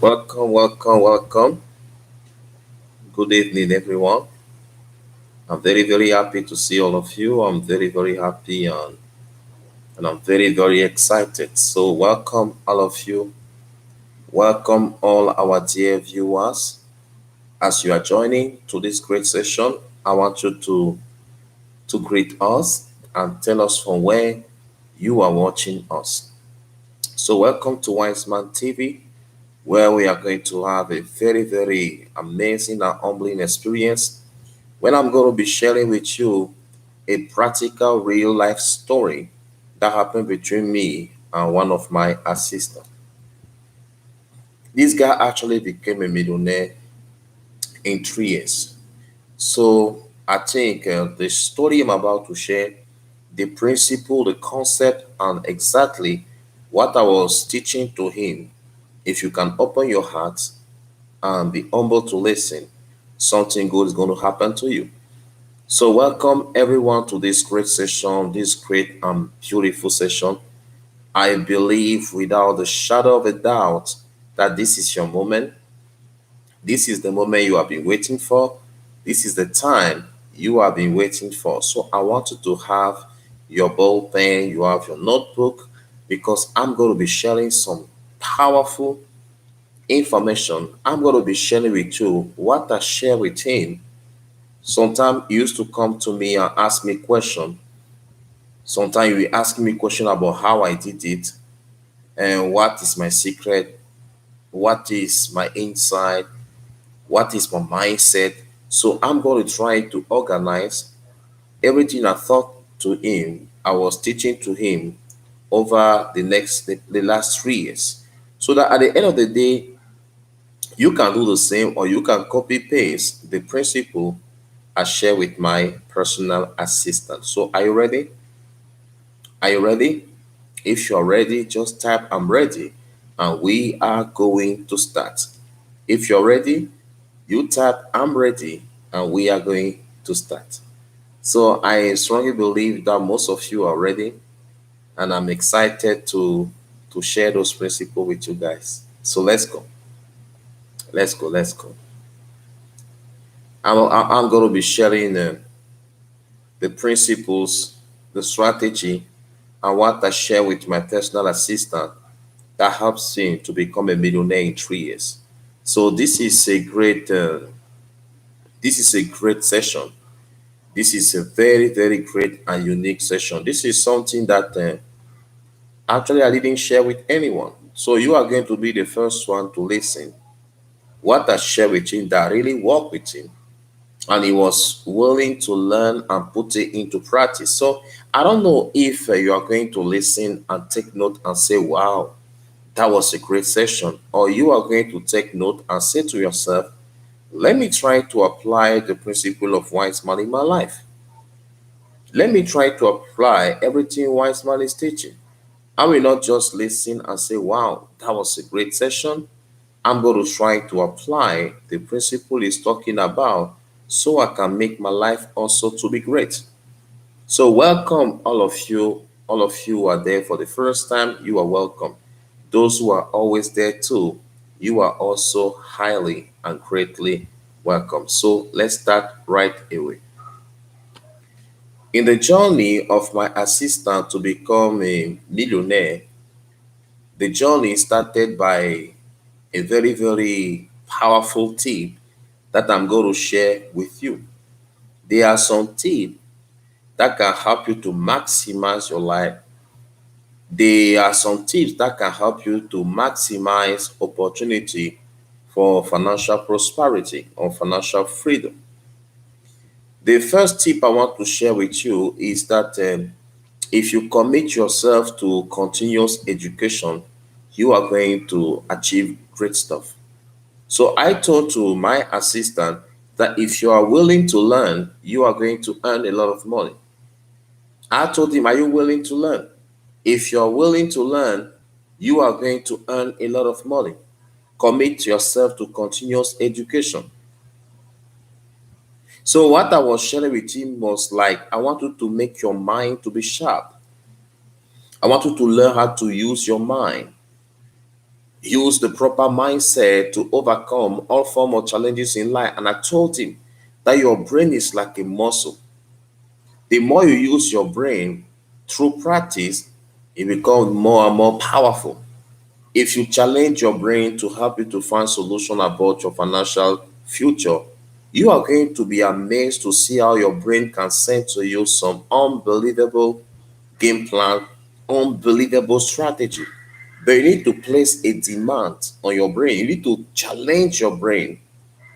Welcome, welcome, welcome. Good evening, everyone. I'm very, very happy to see all of you. I'm very, very happy and I'm very, very excited. So, welcome, all of you. Welcome, all our dear viewers. As you are joining to this great session, I want you to greet us and tell us from where you are watching us. So, welcome to WISEMAN TV, where we are going to have a very, very amazing and humbling experience when I'm going to be sharing with you a practical real life story that happened between me and one of my assistants. This guy actually became a millionaire in 3 years. So I think the story I'm about to share, the principle, the concept, and exactly what I was teaching to him, if you can open your heart and be humble to listen, something good is going to happen to you. So, welcome everyone to this great session, this great and beautiful session. I believe without the shadow of a doubt that this is your moment. This is the moment you have been waiting for. This is the time you have been waiting for. So, I want you to have your ball pen, you have your notebook, because I'm going to be sharing some powerful information. I'm going to be sharing with you what I share with him. Sometimes he used to come to me and ask me questions. Sometimes you will ask me question about how I did it and what is my secret, what is my insight, what is my mindset. So I'm going to try to organize everything I thought to him, I was teaching to him over the last 3 years. So that at the end of the day, you can do the same or you can copy paste the principle I share with my personal assistant. So are you ready? Are you ready? If you're ready, just type I'm ready and we are going to start. If you're ready, you type I'm ready and we are going to start. So I strongly believe that most of you are ready and I'm excited to share those principles with you guys. So let's go. Let's go. Let's go. I'm going to be sharing the principles, the strategy, and what I share with my personal assistant that helps him to become a millionaire in 3 years. So this is a great session. This is a very very great and unique session. This is something that actually I didn't share with anyone. So you are going to be the first one to listen. What I share with him that really worked with him, and he was willing to learn and put it into practice. So I don't know if you are going to listen and take note and say, "Wow, that was a great session," or you are going to take note and say to yourself, let me try to apply the principle of wise man in my life. Let me try to apply everything wise man is teaching. I will not just listen and say, wow, that was a great session. I'm going to try to apply the principle he's talking about so I can make my life also to be great. So welcome all of you who are there for the first time, you are welcome. Those who are always there too, you are also highly and greatly welcome. So let's start right away. In the journey of my assistant to become a millionaire, the journey started by a very, very powerful tip that I'm going to share with you. There are some tips that can help you to maximize your life. There are some tips that can help you to maximize opportunity for financial prosperity or financial freedom. The first tip I want to share with you is that if you commit yourself to continuous education, you are going to achieve great stuff. So I told to my assistant that if you are willing to learn, you are going to earn a lot of money. I told him, are you willing to learn? If you're willing to learn, you are going to earn a lot of money. Commit yourself to continuous education. So what I was sharing with him was like, I want you to make your mind to be sharp. I want you to learn how to use your mind. use the proper mindset to overcome all form of challenges in life. And I told him that your brain is like a muscle. The more you use your brain through practice, it becomes more and more powerful. If you challenge your brain to help you to find solution about your financial future, you are going to be amazed to see how your brain can send to you some unbelievable game plan, unbelievable strategy. But you need to place a demand on your brain. You need to challenge your brain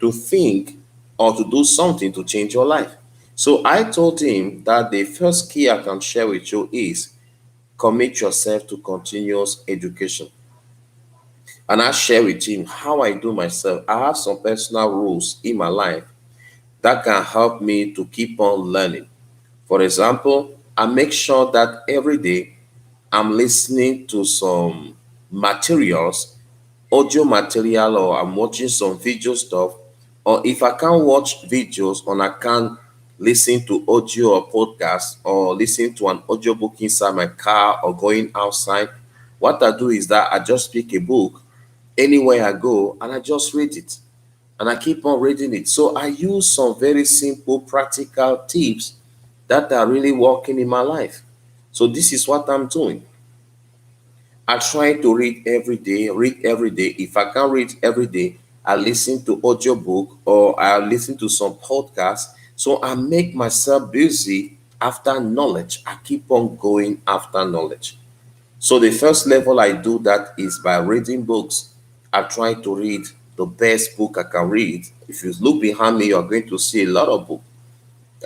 to think or to do something to change your life. So I told him that the first key I can share with you is commit yourself to continuous education. And I share with him how I do myself. I have some personal rules in my life that can help me to keep on learning. For example, I make sure that every day I'm listening to some materials, audio material, or I'm watching some video stuff. Or if I can't watch videos or I can't listen to audio or podcast or listen to an audiobook inside my car or going outside, what I do is that I just pick a book anywhere I go and I just read it and I keep on reading it. So I use some very simple practical tips that are really working in my life. So this is what I'm doing. I try to read every day. If I can't read every day, I listen to audiobook or I listen to some podcasts. So I make myself busy after knowledge. I keep on going after knowledge. So the first level I do that is by reading books. I try to read the best book I can read. If you look behind me, you're going to see a lot of books.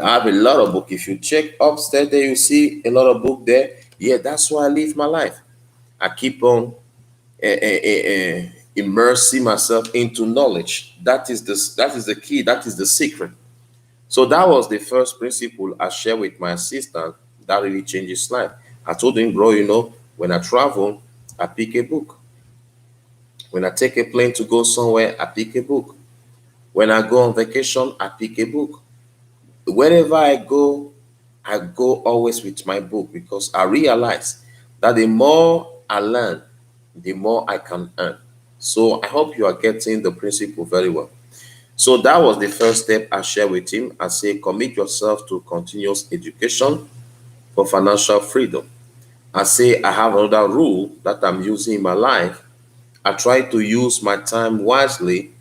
I have a lot of books. If you check upstairs there, you see a lot of book there. Yeah, that's why I live my life. I keep on immersing myself into knowledge. That is the key. That is the secret. So that was the first principle I share with my assistant that really changes life. I told him, bro, when I travel, I pick a book. When I take a plane to go somewhere, I pick a book. When I go on vacation, I pick a book. Wherever I go always with my book because I realize that the more I learn, the more I can earn. So I hope you are getting the principle very well. So that was the first step I share with him. I say, commit yourself to continuous education for financial freedom. I say, I have another rule that I'm using in my life. I try to use my time wisely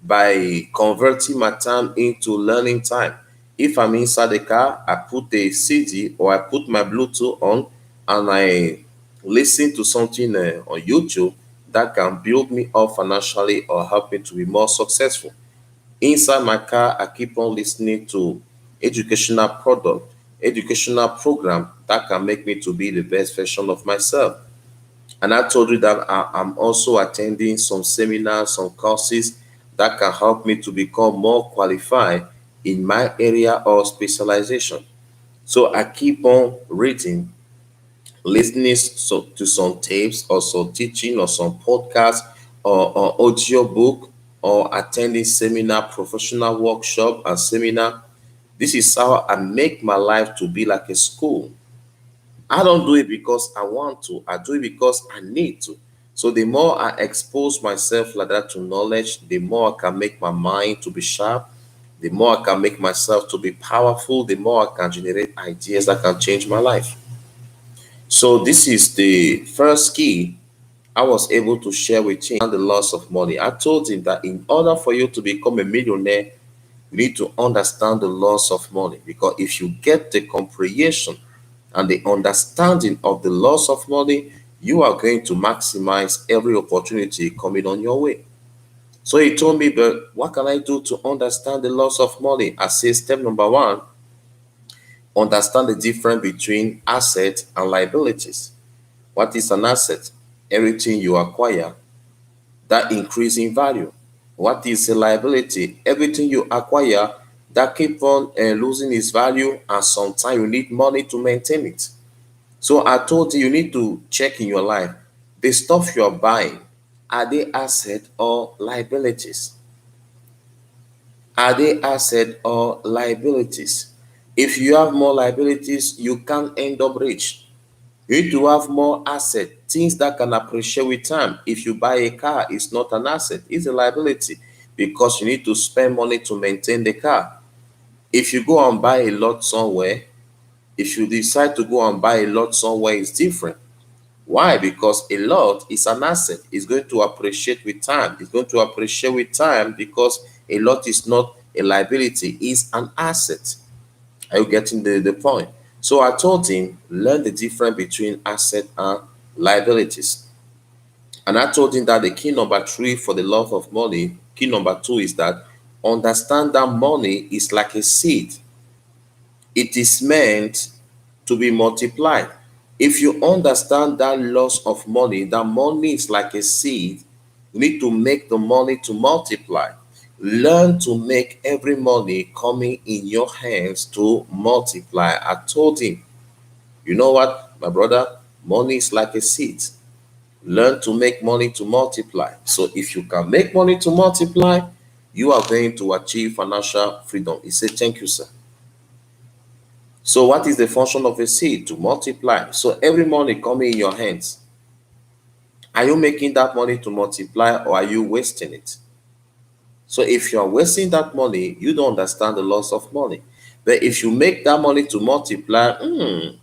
by converting my time into learning time. If I'm inside the car, I put a CD or I put my Bluetooth on and I listen to something on YouTube that can build me up financially or help me to be more successful. Inside my car, I keep on listening to educational product, educational program that can make me to be the best version of myself. And I told you that I'm also attending some seminars, some courses that can help me to become more qualified in my area of specialization. So I keep on reading, listening to some tapes or some teaching or some podcast or audio book or attending seminar, professional workshop and seminar. This is how I make my life to be like a school. I don't do it because I want to. I do it because I need to. So the more I expose myself like that to knowledge, the more I can make my mind to be sharp, the more I can make myself to be powerful, the more I can generate ideas that can change my life. So this is the first key I was able to share with him the loss of money. I told him that in order for you to become a millionaire, you need to understand the loss of money because if you get the comprehension and the understanding of the loss of money, you are going to maximize every opportunity coming on your way. So he told me, but what can I do to understand the loss of money? I say, step number one, understand the difference between assets and liabilities. What is an asset? Everything you acquire that increase in value. What is a liability? Everything you acquire that keep on losing its value and sometimes you need money to maintain it. So I told you, you need to check in your life. The stuff you're buying, are they asset or liabilities? Are they asset or liabilities? If you have more liabilities, you can end up rich. You need to have more asset, things that can appreciate with time. If you buy a car, it's not an asset, it's a liability because you need to spend money to maintain the car. If you go and buy a lot somewhere, if you decide to go and buy a lot somewhere, it's different. Why? Because a lot is an asset. It's going to appreciate with time. It's going to appreciate with time because a lot is not a liability, it's an asset. Are you getting the point? So I told him, learn the difference between asset and liabilities. And I told him that the key number three for the love of money, key number two is that understand that money is like a seed. It is meant to be multiplied. If you understand that loss of money, that money is like a seed, you need to make the money to multiply. Learn to make every money coming in your hands to multiply. I told him, you know what, my brother, money is like a seed. Learn to make money to multiply. So if you can make money to multiply, you are going to achieve financial freedom. He said, thank you, sir. So what is the function of a seed? To multiply. So every money coming in your hands, are you making that money to multiply or are you wasting it? So if you are wasting that money, you don't understand the loss of money. But if you make that money to multiply,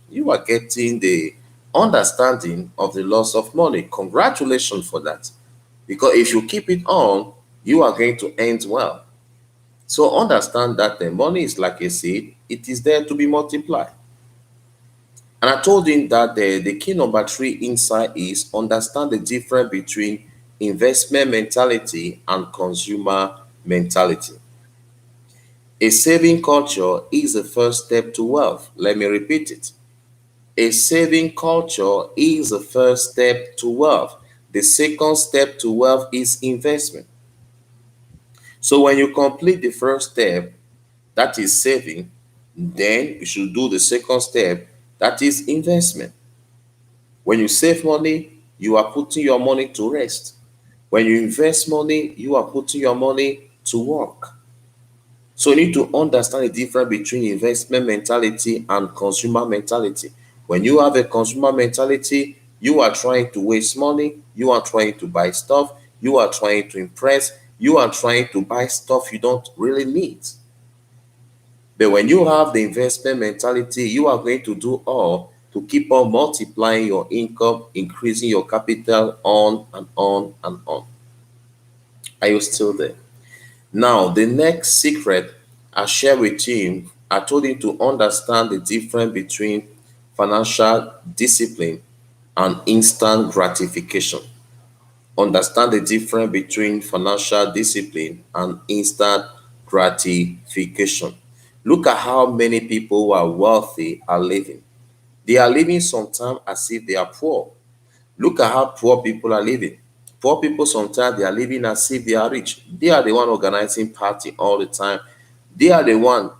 you are getting the understanding of the loss of money. Congratulations for that. Because if you keep it on, you are going to end well. So understand that the money is like a seed, it is there to be multiplied. And I told him that the key number three insight is understand the difference between investment mentality and consumer mentality. A saving culture is the first step to wealth. Let me repeat it. A saving culture is the first step to wealth. The second step to wealth is investment. So when you complete the first step, that is saving, then you should do the second step, that is investment. When you save money, you are putting your money to rest. When you invest money, you are putting your money to work. So you need to understand the difference between investment mentality and consumer mentality. When you have a consumer mentality, you are trying to waste money, you are trying to buy stuff, you are trying to impress, you are trying to buy stuff you don't really need. But when you have the investment mentality, you are going to do all to keep on multiplying your income, increasing your capital, on and on and on. Are you still there? Now, the next secret I share with him, I told him to understand the difference between financial discipline and instant gratification. Understand the difference between financial discipline and instant gratification. Look at how many people who are wealthy are living. They are living sometimes as if they are poor. Look at how poor people are living. Poor people sometimes they are living as if they are rich. They are the one organizing party all the time. They are the one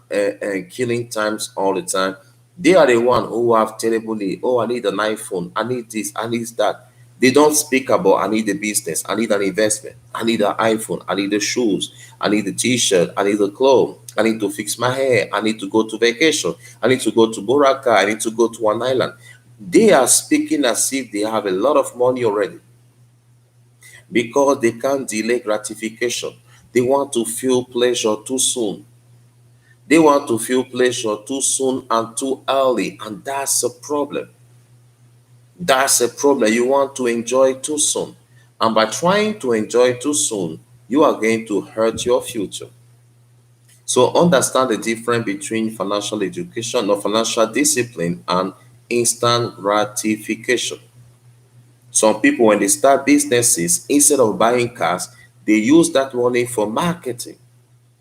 killing times all the time. They are the one who have terrible need. Oh, I need an iPhone. I need this. I need that. They don't speak about I need a business. I need an investment. I need an iPhone. I need the shoes. I need the T-shirt. I need the clothes. I need to fix my hair. I need to go to vacation. I need to go to Boracay. I need to go to an island. They are speaking as if they have a lot of money already because they can't delay gratification. They want to feel pleasure too soon. They want to feel pleasure too soon and too early, and that's a problem. That's a problem. You want to enjoy too soon. And by trying to enjoy too soon, you are going to hurt your future. So understand the difference between financial education or financial discipline and instant gratification. Some people, when they start businesses, instead of buying cars, they use that money for marketing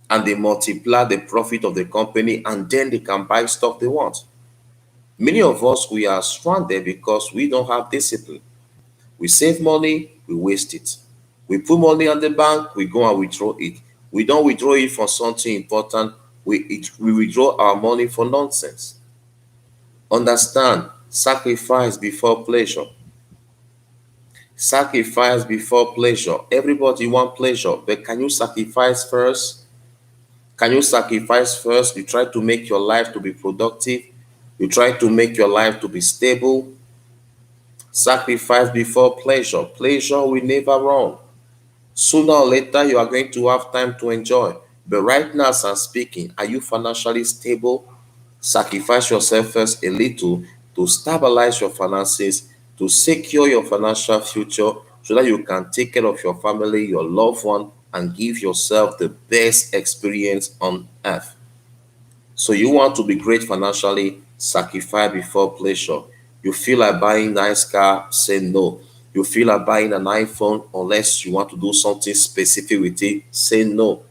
and they multiply the profit of the company and then they can buy stuff they want. Many of us, we are stranded because we don't have discipline. We save money, we waste it. We put money on the bank, we go and withdraw it. We don't withdraw it for something important, we withdraw our money for nonsense. Understand, sacrifice before pleasure. Sacrifice before pleasure. Everybody want pleasure, but can you sacrifice first? Can you sacrifice first? You try to make your life to be productive. You try to make your life to be stable. Sacrifice before pleasure. Pleasure will never run. Sooner or later, you are going to have time to enjoy. But right now, as I'm speaking, are you financially stable? Sacrifice yourself first a little to stabilize your finances, to secure your financial future so that you can take care of your family, your loved one, and give yourself the best experience on earth. So you want to be great financially, sacrifice before pleasure. You feel like buying nice car, say no. You feel like buying an iPhone unless you want to do something specific with it, say no.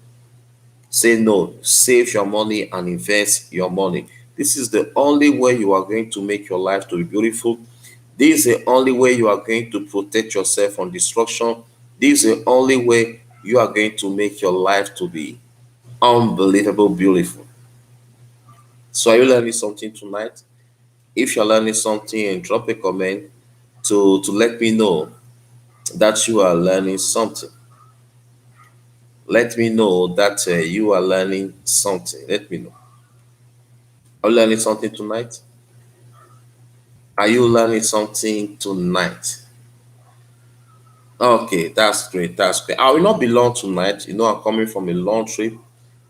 Say no. Save your money and invest your money. This is the only way you are going to make your life to be beautiful. This is the only way you are going to protect yourself from destruction. This is the only way you are going to make your life to be unbelievable beautiful. So are you learning something tonight? If you're learning something, drop a comment to let me know that you are learning something. Let me know that you are learning something. Let me know. Are you learning something tonight? Are you learning something tonight? Okay, that's great. That's great. I will not be long tonight. You know, I'm coming from a long trip.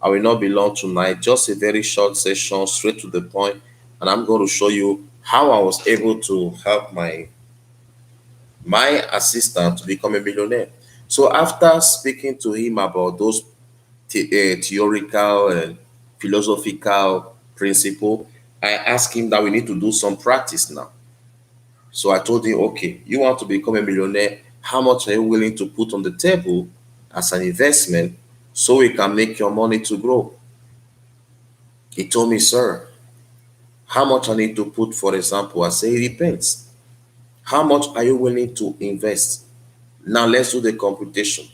I will not be long tonight. Just a very short session, straight to the point, and I'm going to show you how I was able to help my assistant to become a millionaire. So after speaking to him about those theoretical and philosophical principle, I asked him that we need to do some practice now. So I told him, okay, you want to become a millionaire? How much are you willing to put on the table as an investment so we can make your money to grow? He told me, sir, how much I need to put, for example? I say, it depends. How much are you willing to invest? Now let's do the computation.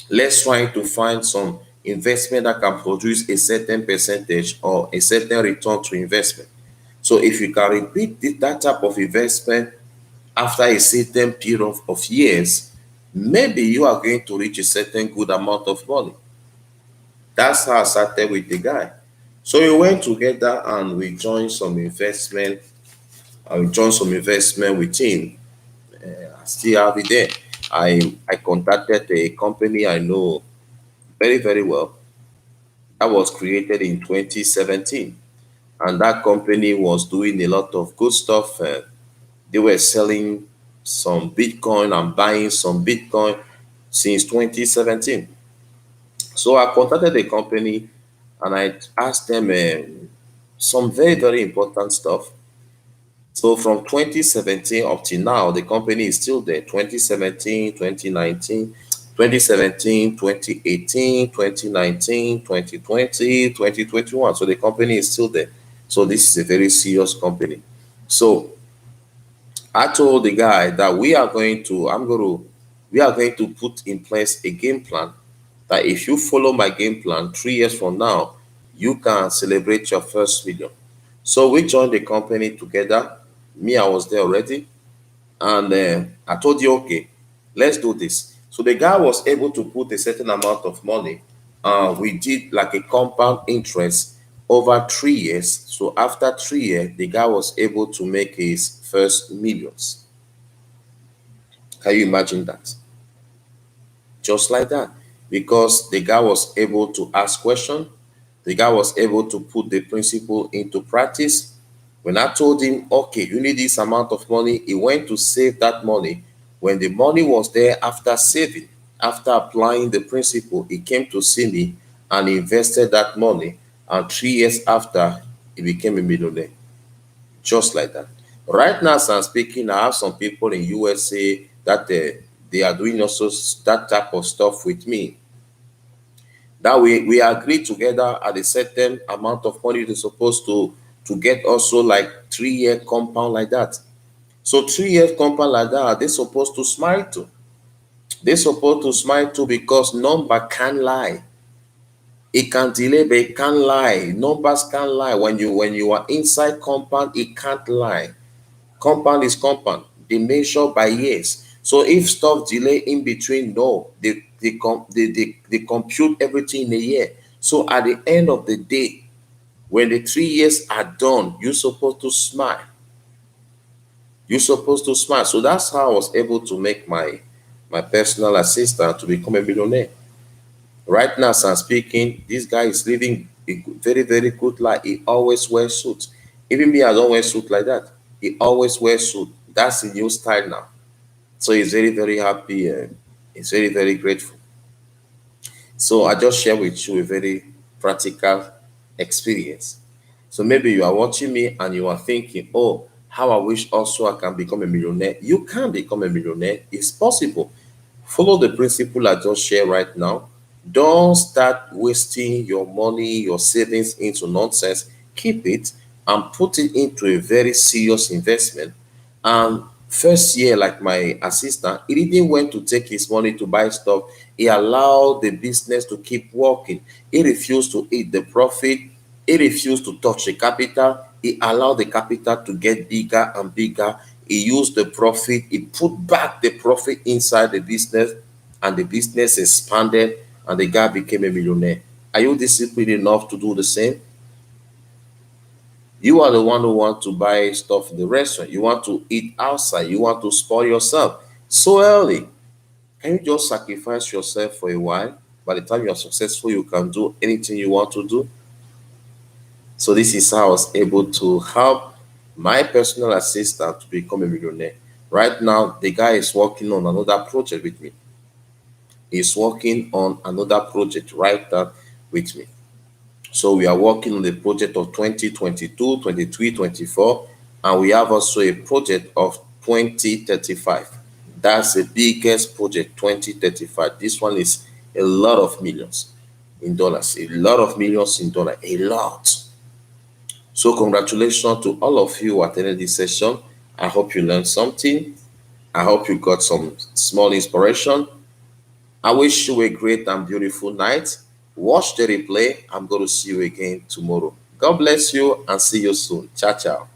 Let's try to find some investment that can produce a certain percentage or a certain return to investment. So if you can repeat that type of investment after a certain period of years, maybe you are going to reach a certain good amount of money. That's how I started with the guy. So we went together and we joined some investment. I joined some investment with him. I still have it there. I contacted a company I know very, very well that was created in 2017. And that company was doing a lot of good stuff. They were selling some Bitcoin and buying some Bitcoin since 2017. So I contacted the company and I asked them some very, very important stuff. So from 2017 up to now, the company is still there. 2017, 2019, 2017, 2018, 2019, 2020, 2021. So the company is still there. So this is a very serious company. So I told the guy that we are going to put in place a game plan that if you follow my game plan 3 years from now, you can celebrate your first million. So we joined the company together. Me, I was there already. And I told you, okay, let's do this. So the guy was able to put a certain amount of money. We did like a compound interest over 3 years. So after 3 years, the guy was able to make his first millions. Can you imagine that? Just like that. Because the guy was able to ask questions, the guy was able to put the principle into practice. When I told him, okay, you need this amount of money, he went to save that money. When the money was there after saving, after applying the principle, he came to see me and invested that money. And 3 years after, he became a millionaire. Just like that. Right now, as I'm speaking, I have some people in USA that they are doing also that type of stuff with me. That we agree together at a certain amount of money they're supposed to get also like 3 year compound like that. So 3 year compound like that, they're supposed to smile to. They're supposed to smile to because number can lie. It can delay, but it can't lie. Numbers can't lie. When you are inside compound, it can't lie. Compound is compound. They measure by years. So if stuff delay in between, no, they compute everything in a year. So at the end of the day, when the 3 years are done, you're supposed to smile. You're supposed to smile. So that's how I was able to make my personal assistant to become a millionaire. Right now, as I'm speaking, this guy is living a very, very good life. He always wears suits. Even me, I don't wear suit like that. He always wears suit. That's the new style now. So he's very, very happy and he's very, very grateful. So I just share with you a very practical experience. So maybe you are watching me and you are thinking, oh, how I wish also I can become a millionaire. You can become a millionaire. It's possible. Follow the principle I just shared right now. Don't start wasting your money, your savings into nonsense. Keep it and put it into a very serious investment. And first year, like my assistant, he didn't want to take his money to buy stuff. He allowed the business to keep working. He refused to eat the profit. He refused to touch the capital. He allowed the capital to get bigger and bigger. He used the profit. He put back the profit inside the business, and the business expanded, and the guy became a millionaire. Are you disciplined enough to do the same? You are the one who want to buy stuff in the restaurant. You want to eat outside. You want to spoil yourself so early. Can you just sacrifice yourself for a while? By the time you are successful, you can do anything you want to do. So this is how I was able to help my personal assistant to become a millionaire. Right now, the guy is working on another project with me. He's working on another project right now with me. So we are working on the project of 2022, 23, 24, and we have also a project of 2035. That's the biggest project, 2035. This one is a lot of millions in dollars, a lot of millions in dollars, a lot. So congratulations to all of you who attended this session. I hope you learned something. I hope you got some small inspiration. I wish you a great and beautiful night. Watch the replay. I'm going to see you again tomorrow. God bless you and see you soon. Ciao, ciao.